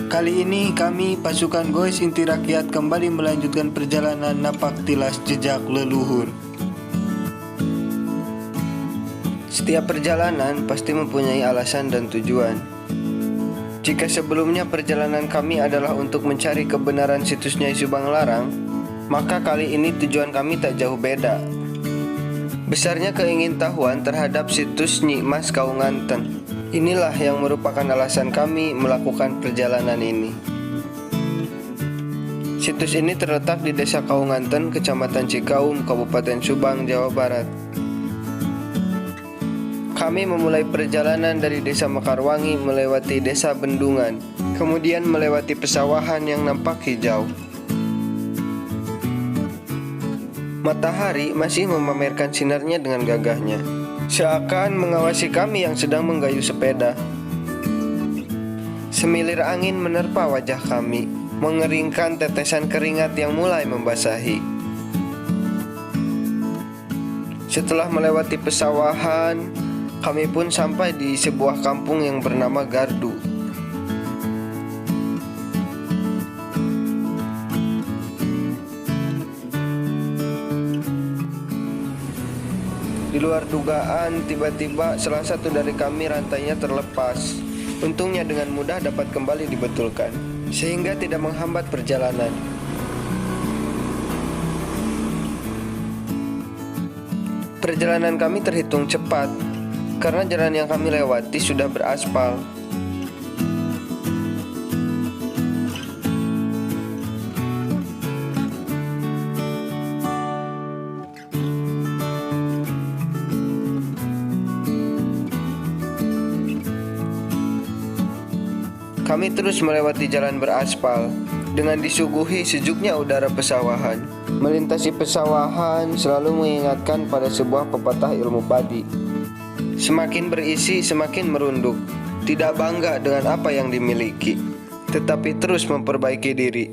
Kali ini kami pasukan Goes Inti Rakyat kembali melanjutkan perjalanan napak tilas jejak leluhur. Setiap perjalanan pasti mempunyai alasan dan tujuan. Jika sebelumnya perjalanan kami adalah untuk mencari kebenaran situs Nyai Subang Larang, maka kali ini tujuan kami tak jauh beda. Besarnya keingintahuan terhadap situs Nyi Mas Kaunganten. Inilah yang merupakan alasan kami melakukan perjalanan ini. Situs ini terletak di Desa Kaunganten, Kecamatan Cikaum, Kabupaten Subang, Jawa Barat. Kami memulai perjalanan dari Desa Mekarwangi melewati Desa Bendungan, kemudian melewati pesawahan yang nampak hijau. Matahari masih memamerkan sinarnya dengan gagahnya, seakan mengawasi kami yang sedang menggayuh sepeda. Semilir angin menerpa wajah kami, mengeringkan tetesan keringat yang mulai membasahi. Setelah melewati pesawahan, kami pun sampai di sebuah kampung yang bernama Gardu. Di luar dugaan, tiba-tiba salah satu dari kami rantainya terlepas. Untungnya dengan mudah dapat kembali dibetulkan, sehingga tidak menghambat perjalanan. Perjalanan kami terhitung cepat, karena jalan yang kami lewati sudah beraspal. Kami terus melewati jalan beraspal dengan disuguhi sejuknya udara pesawahan. Melintasi pesawahan selalu mengingatkan pada sebuah pepatah ilmu padi. Semakin berisi, semakin merunduk. Tidak bangga dengan apa yang dimiliki, tetapi terus memperbaiki diri.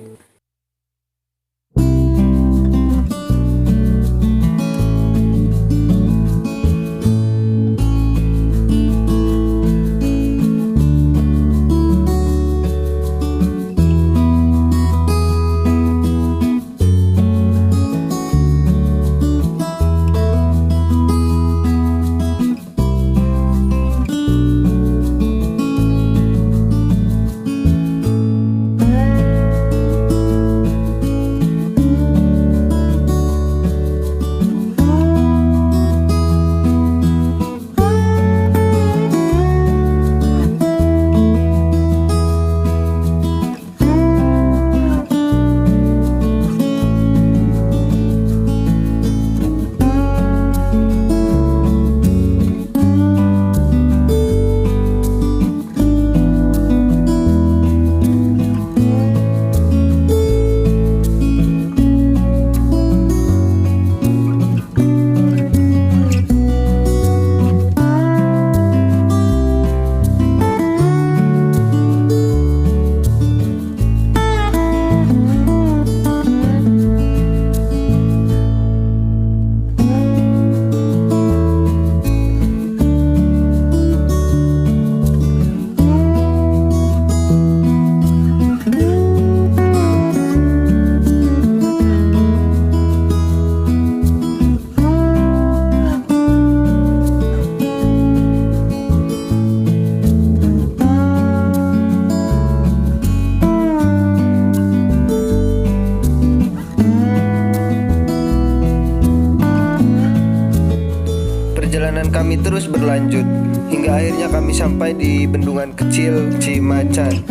Perjalanan kami terus berlanjut hingga akhirnya kami sampai di bendungan kecil Cimacan.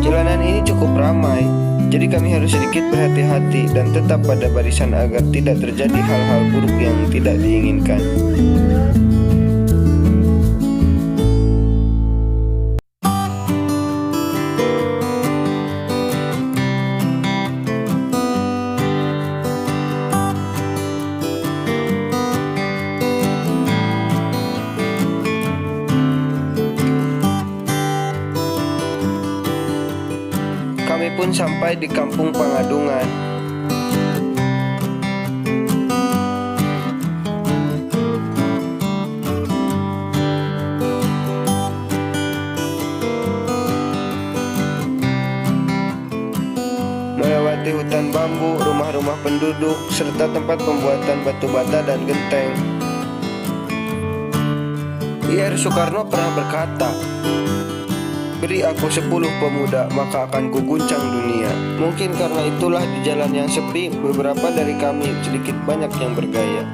Jalanan ini cukup ramai, jadi kami harus sedikit berhati-hati dan tetap pada barisan agar tidak terjadi hal-hal buruk yang tidak diinginkan. Kami pun sampai di Kampung Pangadungan. bambu, rumah-rumah penduduk, serta tempat pembuatan batu bata dan genteng. Ir Soekarno pernah berkata, "Beri aku 10 pemuda, maka akan kuguncang dunia." Mungkin karena itulah di jalan yang sepi, beberapa dari kami sedikit banyak yang bergaya.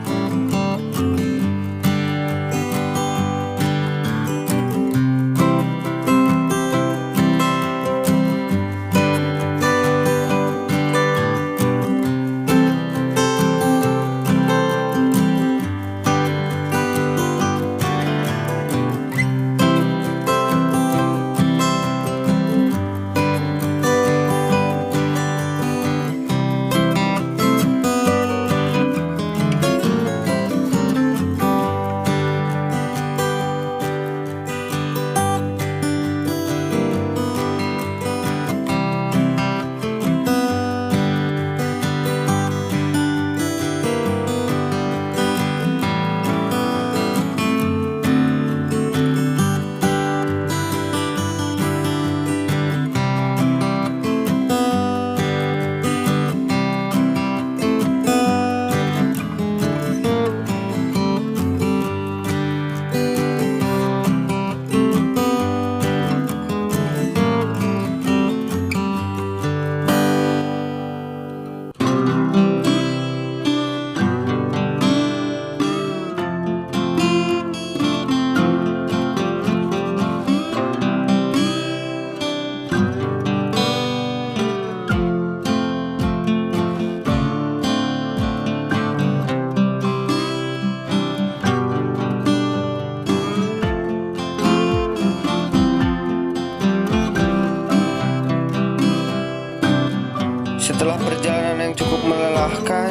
Setelah perjalanan yang cukup melelahkan,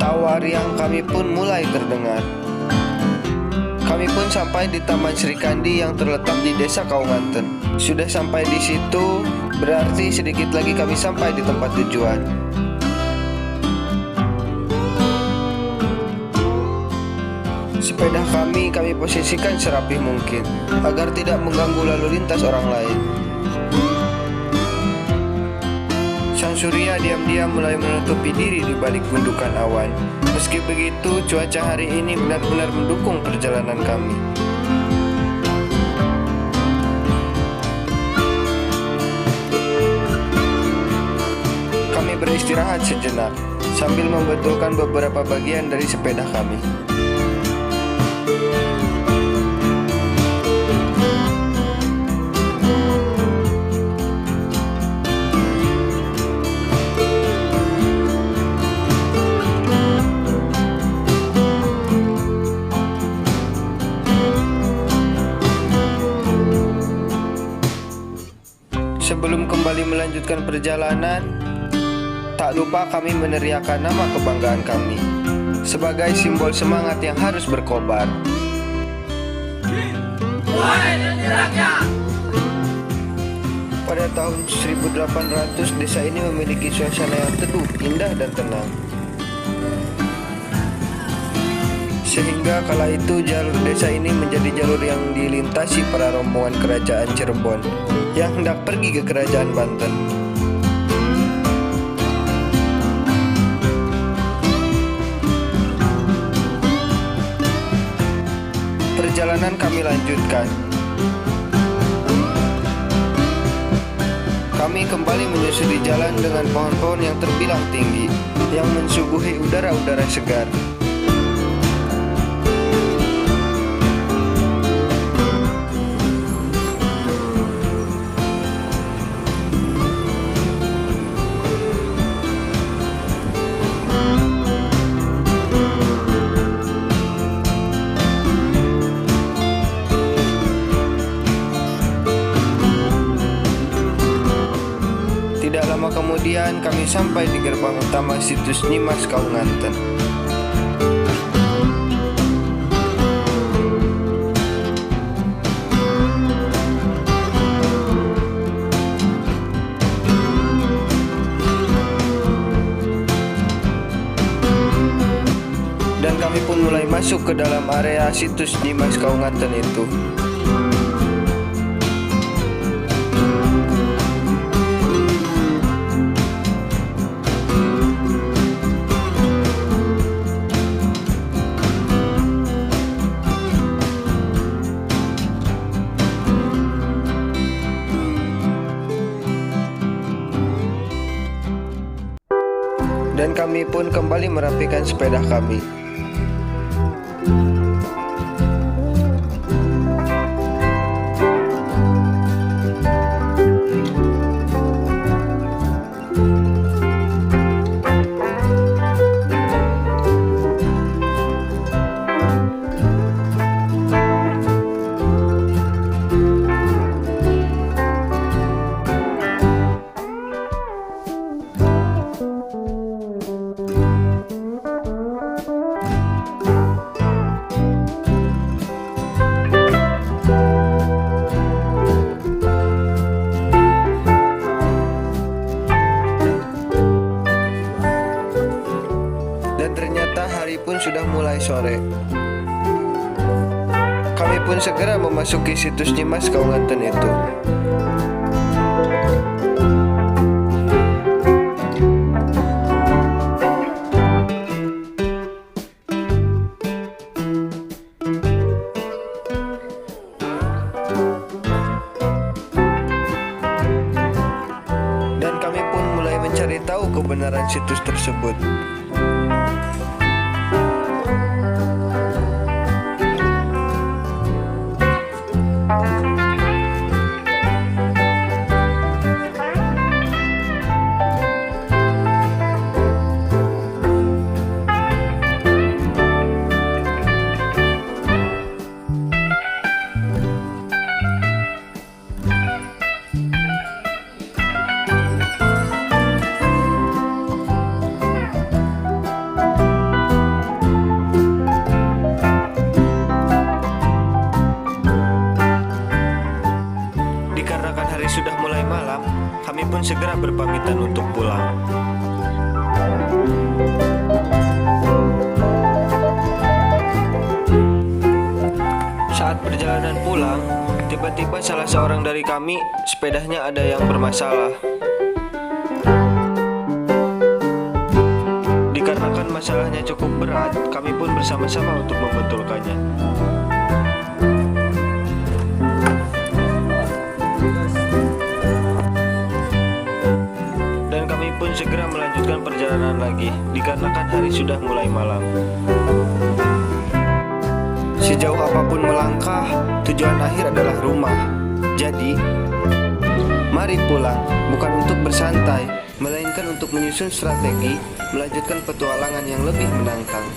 tawa riang kami pun mulai terdengar. Kami pun sampai di Taman Sri Kandi yang terletak di Desa Kaunganten. Sudah sampai di situ, berarti sedikit lagi kami sampai di tempat tujuan. Sepeda kami posisikan serapih mungkin, agar tidak mengganggu lalu lintas orang lain. Sang surya diam-diam mulai menutupi diri di balik gundukan awan. Meski begitu, cuaca hari ini benar-benar mendukung perjalanan kami. Kami beristirahat sejenak sambil membetulkan beberapa bagian dari sepeda kami. Sebelum kembali melanjutkan perjalanan, tak lupa kami meneriakkan nama kebanggaan kami sebagai simbol semangat yang harus berkobar. Pada tahun 1800, desa ini memiliki suasana yang teduh, indah dan tenang. Sehingga kala itu jalur desa ini menjadi jalur yang dilintasi para rombongan kerajaan Cirebon yang hendak pergi ke kerajaan Banten. Perjalanan kami lanjutkan. Kami kembali menyusuri jalan dengan pohon-pohon yang terbilang tinggi, yang mensuguhi udara-udara segar. Tidak lama kemudian kami sampai di gerbang utama situs Nyimas Kaunganten. Dan kami pun mulai masuk ke dalam area situs Nyimas Kaunganten itu. dan kami pun kembali merapikan sepeda kami. Dan ternyata hari pun sudah mulai sore. Kami pun segera memasuki situs Nyimas Kaunganten itu. Dan kami pun mulai mencari tahu kebenaran situs tersebut. Dikarenakan hari sudah mulai malam, kami pun segera berpamitan untuk pulang. Saat perjalanan pulang, tiba-tiba salah seorang dari kami, sepedanya ada yang bermasalah. Dikarenakan masalahnya cukup berat, kami pun bersama-sama untuk membetulkannya. Dan kami pun segera melanjutkan perjalanan lagi, dikarenakan hari sudah mulai malam. Sejauh apapun melangkah, tujuan akhir adalah rumah. Jadi, mari pulang, bukan untuk bersantai, melainkan untuk menyusun strategi, melanjutkan petualangan yang lebih menantang.